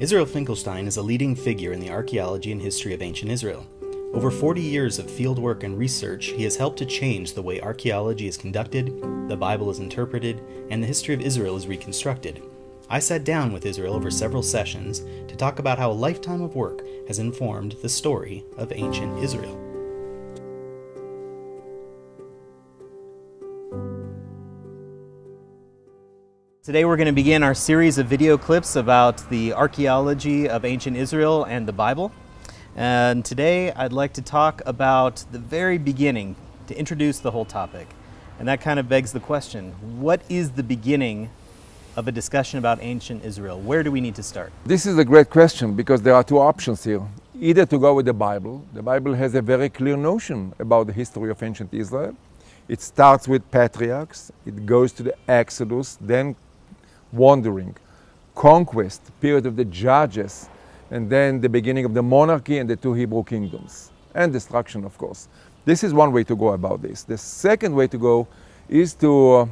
Israel Finkelstein is a leading figure in the archaeology and history of ancient Israel. Over 40 years of fieldwork and research, he has helped to change the way archaeology is conducted, the Bible is interpreted, and the history of Israel is reconstructed. I sat down with Israel over several sessions to talk about how a lifetime of work has informed the story of ancient Israel. Today we're going to begin our series of video clips about the archaeology of ancient Israel and the Bible. And today I'd like to talk about the very beginning to introduce the whole topic. And that kind of begs the question, what is the beginning of a discussion about ancient Israel? Where do we need to start? This is a great question because there are two options here. Either to go with the Bible. The Bible has a very clear notion about the history of ancient Israel. It starts with patriarchs, it goes to the Exodus, then wandering, conquest, period of the judges, and then the beginning of the monarchy and the two Hebrew kingdoms, and destruction, of course. This is one way to go about this. The second way to go is to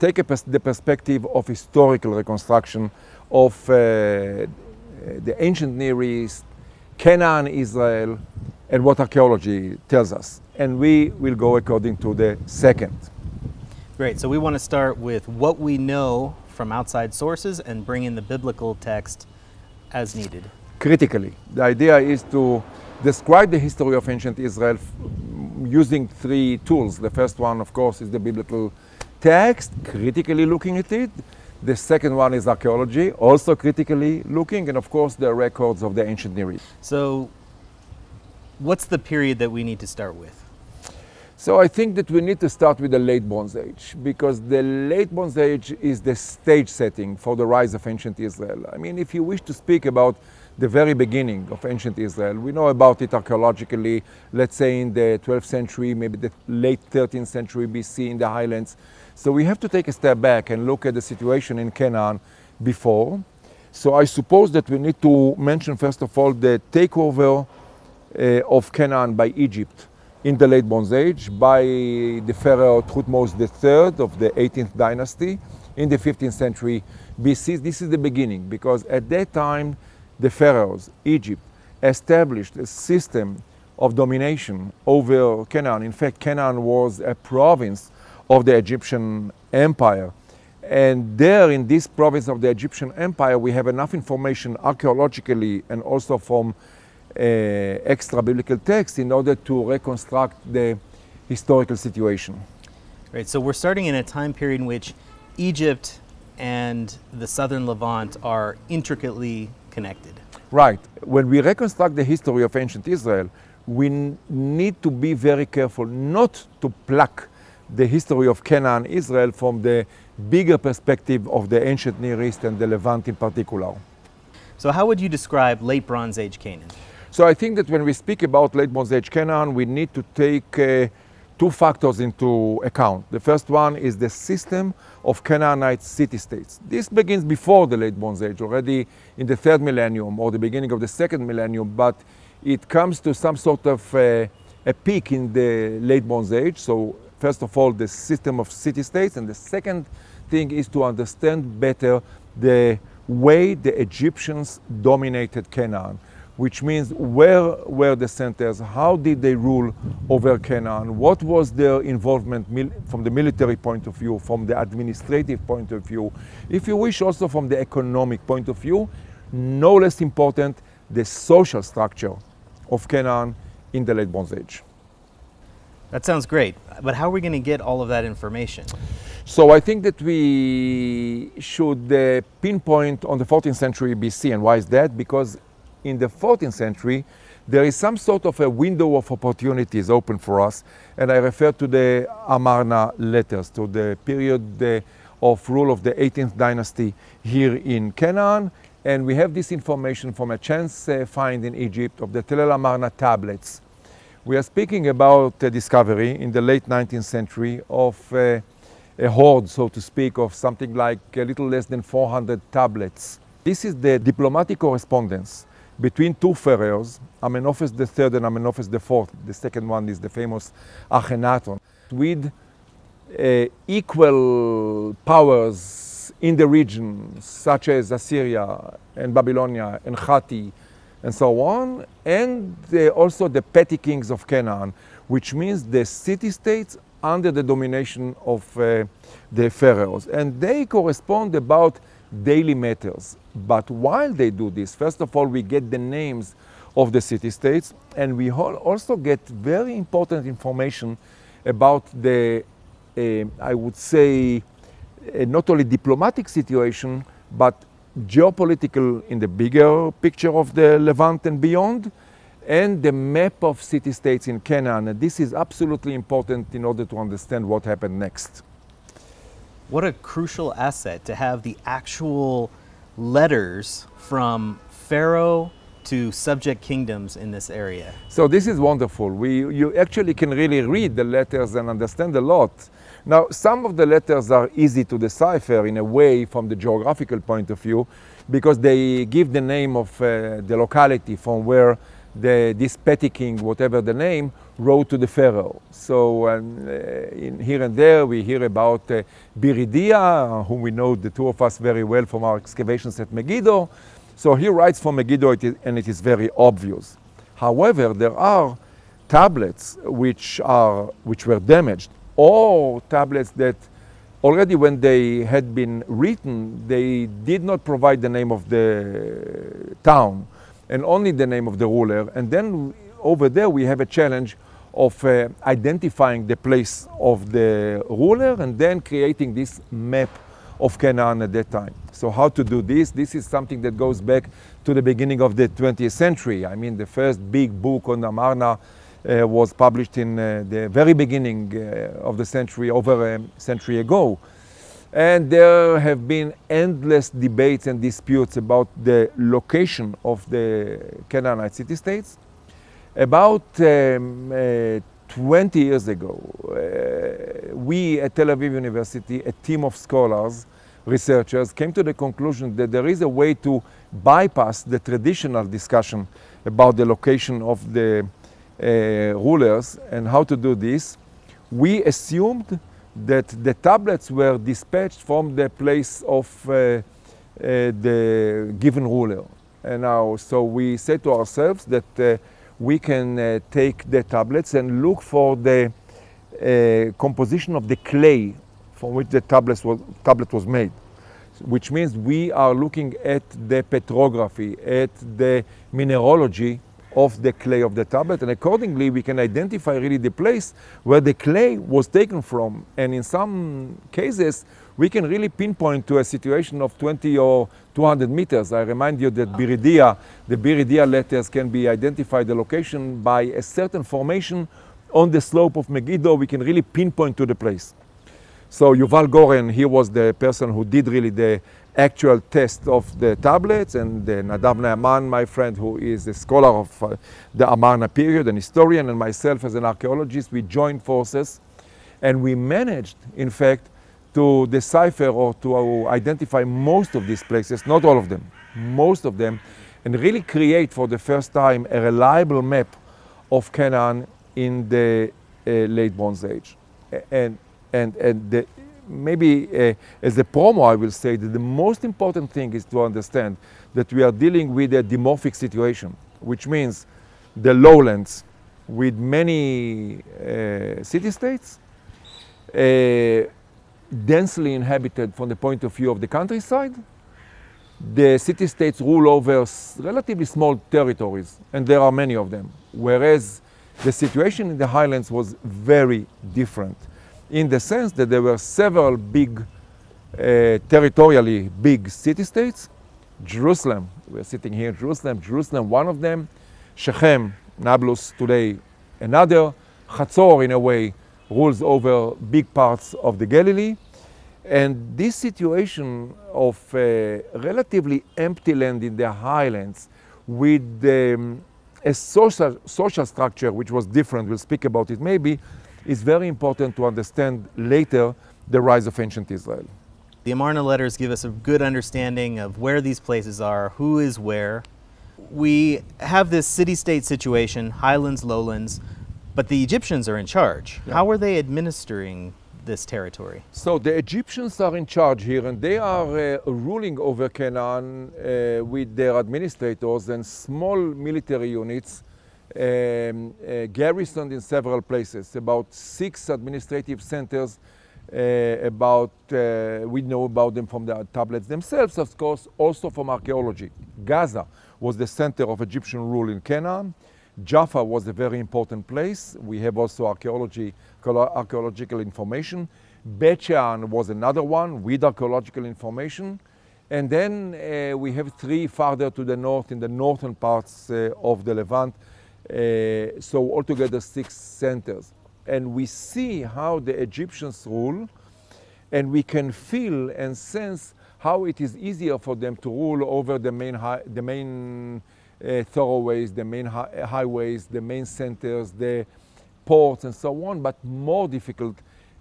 take the perspective of historical reconstruction of the ancient Near East, Canaan, Israel, and what archaeology tells us. And we will go according to the second. Great, so we want to start with what we know from outside sources and bring in the biblical text as needed. Critically, the idea is to describe the history of ancient Israel using three tools. The first one, of course, is the biblical text, critically looking at it. The second one is archaeology, also critically looking, and of course the records of the ancient Near East. So what's the period that we need to start with? So I think that we need to start with the Late Bronze Age, because the Late Bronze Age is the stage setting for the rise of ancient Israel. I mean, if you wish to speak about the very beginning of ancient Israel, we know about it archaeologically, let's say in the 12th century, maybe the late 13th century BC in the highlands. So we have to take a step back and look at the situation in Canaan before. So I suppose that we need to mention, first of all, the takeover of Canaan by Egypt in the Late Bronze Age by the pharaoh Thutmose III of the 18th dynasty in the 15th century BC. This is the beginning, because at that time the pharaohs, Egypt, established a system of domination over Canaan. In fact, Canaan was a province of the Egyptian Empire. And there in this province of the Egyptian Empire, we have enough information archaeologically and also from extra biblical text in order to reconstruct the historical situation. Right, so we're starting in a time period in which Egypt and the southern Levant are intricately connected. Right. When we reconstruct the history of ancient Israel, we need to be very careful not to pluck the history of Canaan, Israel, from the bigger perspective of the ancient Near East and the Levant in particular. So how would you describe Late Bronze Age Canaan? So I think that when we speak about Late Bronze Age Canaan, we need to take two factors into account. The first one is the system of Canaanite city-states. This begins before the Late Bronze Age, already in the third millennium or the beginning of the second millennium, but it comes to some sort of a peak in the Late Bronze Age. So first of all, the system of city-states, and the second thing is to understand better the way the Egyptians dominated Canaan, which means where were the centers, how did they rule over Canaan, what was their involvement from the military point of view, from the administrative point of view, if you wish also from the economic point of view, no less important, the social structure of Canaan in the Late Bronze Age. That sounds great, but how are we going to get all of that information? So I think that we should pinpoint on the 14th century BC. And why is that? Because in the 14th century, there is some sort of a window of opportunities open for us. And I refer to the Amarna letters, to the period of rule of the 18th dynasty here in Canaan. And we have this information from a chance find in Egypt of the Tel El Amarna tablets. We are speaking about a discovery in the late 19th century of a hoard, so to speak, of something like a little less than 400 tablets. This is the diplomatic correspondence between two pharaohs, Amenophis III and Amenophis IV. The second one is the famous Akhenaton, with equal powers in the region, such as Assyria and Babylonia and Hatti and so on, and also the petty kings of Canaan, which means the city-states under the domination of the pharaohs. And they correspond about daily matters. But while they do this, first of all, we get the names of the city-states, and we also get very important information about the, I would say, not only diplomatic situation, but geopolitical in the bigger picture of the Levant and beyond, and the map of city-states in Canaan. And this is absolutely important in order to understand what happened next. What a crucial asset to have the actual letters from Pharaoh to subject kingdoms in this area. So this is wonderful. You actually can really read the letters and understand a lot. Now, some of the letters are easy to decipher in a way from the geographical point of view, because they give the name of the locality from where this petty king, whatever the name, wrote to the pharaoh. So here and there we hear about Biridia, whom we know, the two of us, very well from our excavations at Megiddo. So he writes from Megiddo, and it is very obvious. However, there are tablets which were damaged, or tablets that already when they had been written, they did not provide the name of the town and only the name of the ruler. And then over there we have a challenge of identifying the place of the ruler and then creating this map of Canaan at that time. So how to do this? This is something that goes back to the beginning of the 20th century. I mean, the first big book on Amarna was published in the very beginning of the century, over a century ago. And there have been endless debates and disputes about the location of the Canaanite city-states. About 20 years ago, we at Tel Aviv University, a team of scholars, researchers, came to the conclusion that there is a way to bypass the traditional discussion about the location of the rulers. And how to do this? We assumed that the tablets were dispatched from the place of the given ruler. And now, so we said to ourselves that we can take the tablets and look for the composition of the clay from which the tablet was made, which means we are looking at the petrography, at the mineralogy of the clay of the tablet, and accordingly we can identify really the place where the clay was taken from. And in some cases we can really pinpoint to a situation of 20 or 200 meters. I remind you that Biridia, the Biridia letters can be identified the location by a certain formation on the slope of Megiddo. We can really pinpoint to the place. So Yuval Goren, he was the person who did really the actual test of the tablets, and Nadav Naaman, my friend, who is a scholar of the Amarna period, an historian, and myself as an archaeologist, we joined forces, and we managed, in fact, to decipher or to identify most of these places, not all of them, most of them, and really create for the first time a reliable map of Canaan in the late Bronze Age. Maybe as a promo, I will say that the most important thing is to understand that we are dealing with a dimorphic situation, which means the lowlands with many city-states, densely inhabited from the point of view of the countryside. The city-states rule over relatively small territories, and there are many of them, whereas the situation in the highlands was very different, in the sense that there were several big, territorially big city-states. Jerusalem, we're sitting here in Jerusalem, one of them. Shechem, Nablus today, another. Chatzor, in a way, rules over big parts of the Galilee. And this situation of relatively empty land in the highlands with a social structure which was different, we'll speak about it maybe, is very important to understand later the rise of ancient Israel. The Amarna letters give us a good understanding of where these places are, who is where. We have this city-state situation, highlands, lowlands, but the Egyptians are in charge. Yeah. How were they administering this territory? So the Egyptians are in charge here, and they are ruling over Canaan with their administrators and small military units garrisoned in several places, about 6 administrative centers. We know about them from the tablets themselves, of course, also from archaeology. Gaza was the center of Egyptian rule in Canaan. Jaffa was a very important place. We have also archaeological information. Beit Shean was another one with archaeological information. And then we have 3 farther to the north in the northern parts of the Levant. So altogether 6 centers. And we see how the Egyptians rule, and we can feel and sense how it is easier for them to rule over the main thoroughways, the main highways, the main centers, the ports and so on, but more difficult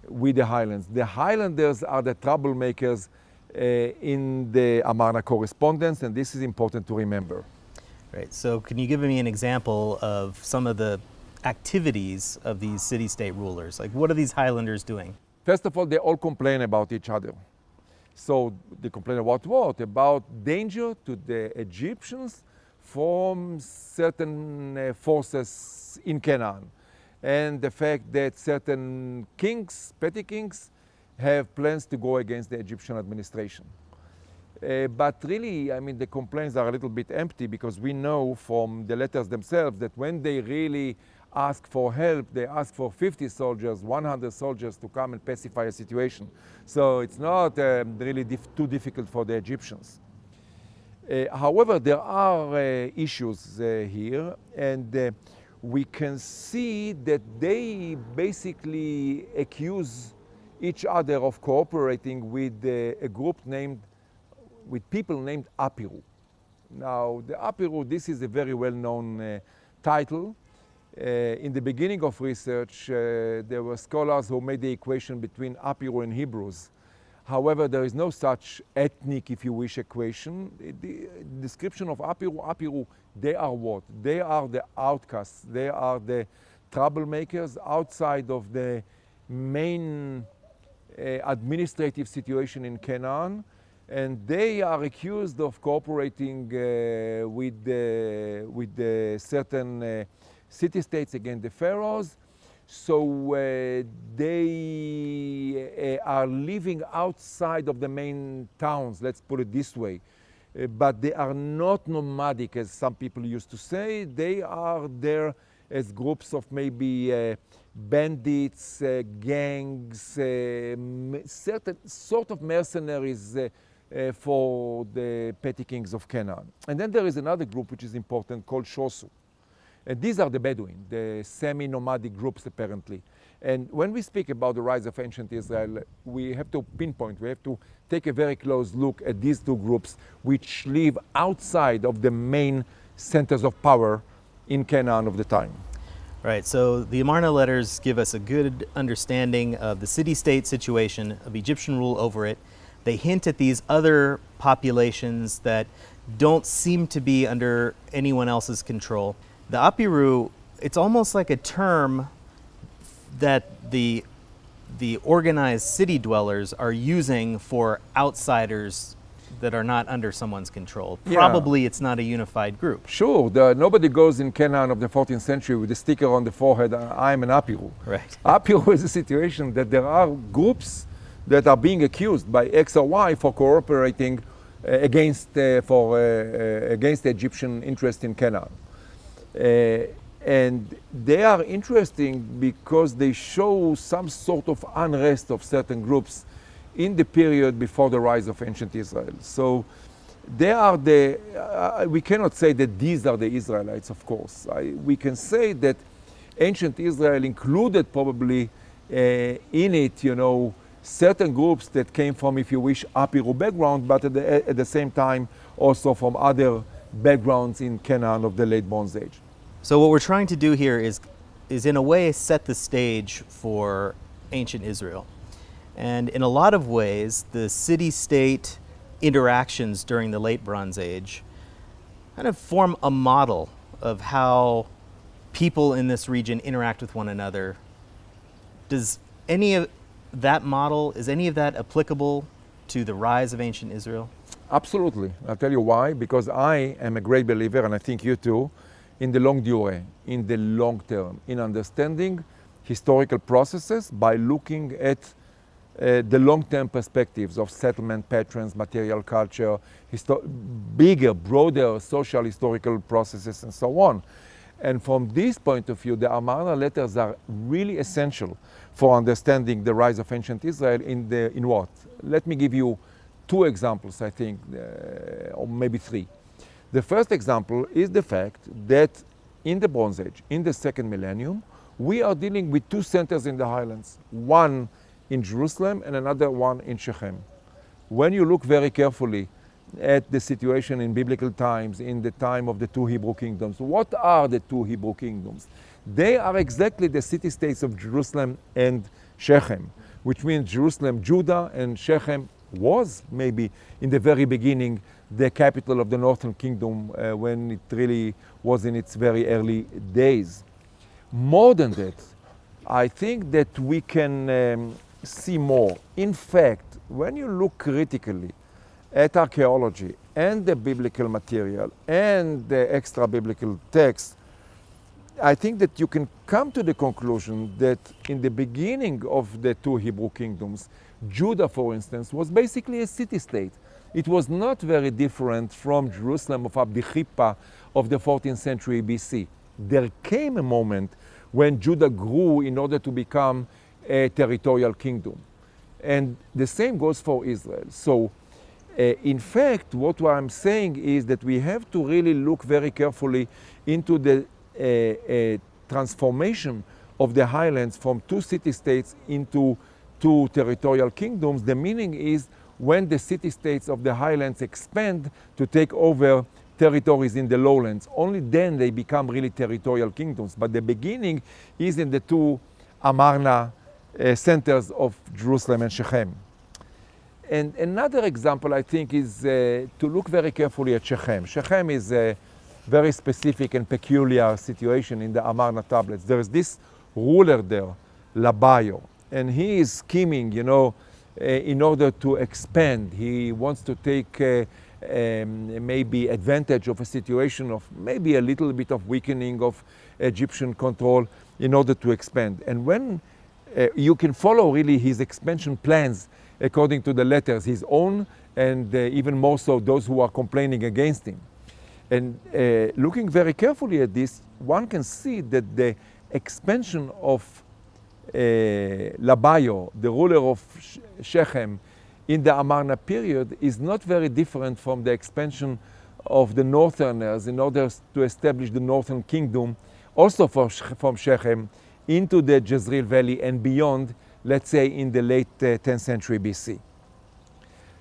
with the highlands. The highlanders are the troublemakers in the Amarna correspondence, and this is important to remember. Right, so can you give me an example of some of the activities of these city-state rulers? Like, what are these highlanders doing? First of all, they all complain about each other. So they complain about what? About danger to the Egyptians from certain forces in Canaan. And the fact that certain kings, petty kings, have plans to go against the Egyptian administration. But really, I mean, the complaints are a little bit empty, because we know from the letters themselves that when they really ask for help, they ask for 50 soldiers, 100 soldiers to come and pacify a situation. So it's not really too difficult for the Egyptians. However, there are issues here, and we can see that they basically accuse each other of cooperating with a group with people named Apiru. Now, the Apiru, this is a very well-known title. In the beginning of research, there were scholars who made the equation between Apiru and Hebrews. However, there is no such ethnic, if you wish, equation. The description of Apiru, they are what? They are the outcasts. They are the troublemakers outside of the main administrative situation in Canaan. And they are accused of cooperating with certain city-states against the pharaohs. So they are living outside of the main towns, let's put it this way. But they are not nomadic, as some people used to say. They are there as groups of maybe bandits, gangs, certain sort of mercenaries for the petty kings of Canaan. And then there is another group which is important called Shosu. And these are the Bedouin, the semi-nomadic groups apparently. And when we speak about the rise of ancient Israel, we have to pinpoint, we have to take a very close look at these 2 groups which live outside of the main centers of power in Canaan of the time. Right, so the Amarna letters give us a good understanding of the city-state situation, of Egyptian rule over it. They hint at these other populations that don't seem to be under anyone else's control. The Apiru, it's almost like a term that the organized city dwellers are using for outsiders that are not under someone's control. Probably it's not a unified group. Sure, nobody goes in Canaan of the 14th century with a sticker on the forehead, I'm an Apiru. Right. Apiru is a situation that there are groups that are being accused by X or Y for cooperating against the Egyptian interest in Canaan. And they are interesting because they show some sort of unrest of certain groups in the period before the rise of ancient Israel. So they are we cannot say that these are the Israelites, of course. We can say that ancient Israel included probably in it, you know, certain groups that came from, if you wish, Apiru background, but at the same time also from other backgrounds in Canaan of the late Bronze Age. So what we're trying to do here is in a way set the stage for ancient Israel. And in a lot of ways, the city-state interactions during the late Bronze Age kind of form a model of how people in this region interact with one another. Does any that model, is any of that applicable to the rise of ancient Israel? Absolutely. I'll tell you why. Because I am a great believer, and I think you too, in the longue durée, in the long term, in understanding historical processes by looking at the long-term perspectives of settlement patterns, material culture, bigger, broader social historical processes, and so on. And from this point of view, the Amarna letters are really essential for understanding the rise of ancient Israel in what? Let me give you two examples, I think, or maybe three. The first example is the fact that in the Bronze Age, in the second millennium, we are dealing with two centers in the highlands, one in Jerusalem and another one in Shechem. When you look very carefully at the situation in biblical times, in the time of the two Hebrew kingdoms, what are the two Hebrew kingdoms? They are exactly the city-states of Jerusalem and Shechem, which means Jerusalem, Judah, and Shechem was maybe in the very beginning the capital of the northern kingdom when it really was in its very early days. More than that, I think that we can see more. In fact, when you look critically at archaeology and the biblical material and the extra biblical text, I think that you can come to the conclusion that in the beginning of the two Hebrew kingdoms, Judah, for instance, was basically a city-state. It was not very different from Jerusalem of Abdi Chippa of the 14th century BC. There came a moment when Judah grew in order to become a territorial kingdom. And the same goes for Israel. So, in fact, what I'm saying is that we have to really look very carefully into the transformation of the highlands from two city-states into two territorial kingdoms. The meaning is when the city-states of the highlands expand to take over territories in the lowlands, only then they become really territorial kingdoms. But the beginning is in the two Amarna centers of Jerusalem and Shechem. And another example, I think, is to look very carefully at Shechem. Shechem is a very specific and peculiar situation in the Amarna tablets. There is this ruler there, Labayo, and he is scheming, you know, in order to expand. He wants to take maybe advantage of a situation of maybe a little bit of weakening of Egyptian control in order to expand. And when you can follow really his expansion plans according to the letters, his own and even more so those who are complaining against him. And looking very carefully at this, one can see that the expansion of Labayo, the ruler of Shechem, in the Amarna period is not very different from the expansion of the northerners in order to establish the northern kingdom, also from Shechem, into the Jezreel Valley and beyond, let's say in the late 10th century BC.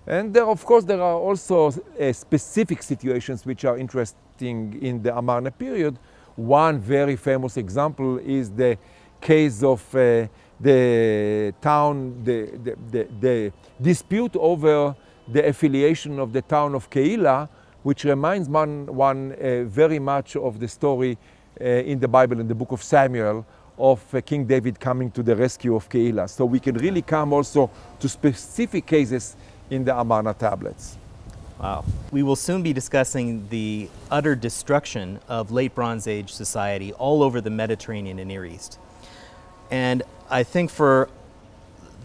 And there, of course, there are also specific situations which are interesting in the Amarna period. One very famous example is the case of the town, the dispute over the affiliation of the town of Keilah, which reminds one very much of the story in the Bible, in the book of Samuel, of King David coming to the rescue of Keilah. So we can really come also to specific cases in the Amarna tablets. Wow. We will soon be discussing the utter destruction of late Bronze Age society all over the Mediterranean and Near East. And I think for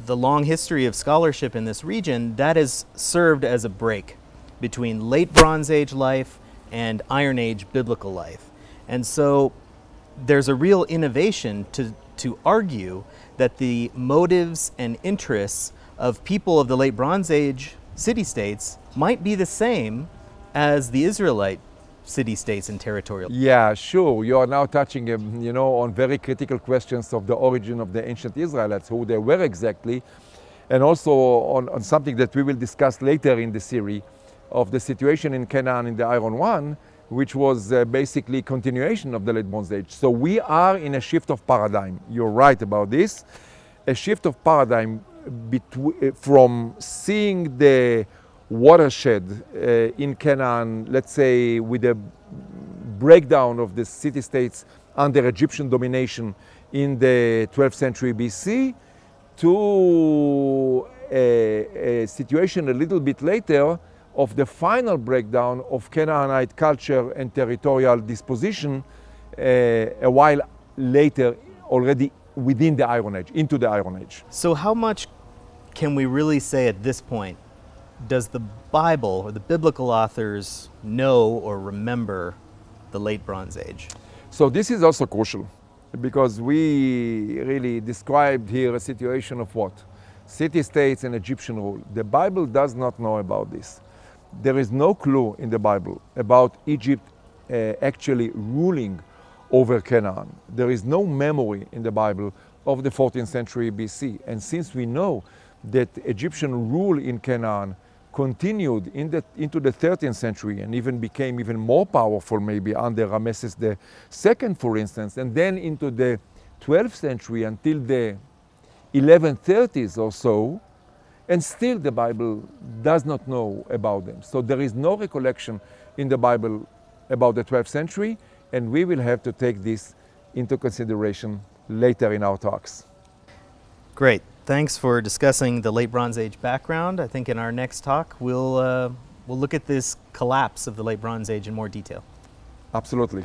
the long history of scholarship in this region, that has served as a break between late Bronze Age life and Iron Age biblical life. And so there's a real innovation to argue that the motives and interests of people of the late Bronze Age city-states might be the same as the Israelite city-states and territorial. Yeah, sure. You are now touching, you know, on very critical questions of the origin of the ancient Israelites, who they were exactly, and also on something that we will discuss later in the series of the situation in Canaan in the Iron One, which was basically continuation of the late Bronze Age. So we are in a shift of paradigm. You're right about this. A shift of paradigm from seeing the watershed in Canaan, let's say with a breakdown of the city-states under Egyptian domination in the 12th century BC, to a situation a little bit later of the final breakdown of Canaanite culture and territorial disposition a while later, already within the Iron Age, into the Iron Age. So how much can we really say at this point, does the Bible or the biblical authors know or remember the Late Bronze Age? So this is also crucial, because we really described here a situation of what? City-states and Egyptian rule. The Bible does not know about this. There is no clue in the Bible about Egypt actually ruling over Canaan. There is no memory in the Bible of the 14th century BC. And since we know that Egyptian rule in Canaan continued into the 13th century and even became even more powerful maybe under Ramesses II, for instance, and then into the 12th century until the 1130s or so, and still the Bible does not know about them. So there is no recollection in the Bible about the 12th century, and we will have to take this into consideration later in our talks. Great. Thanks for discussing the Late Bronze Age background. I think in our next talk we'll look at this collapse of the Late Bronze Age in more detail. Absolutely.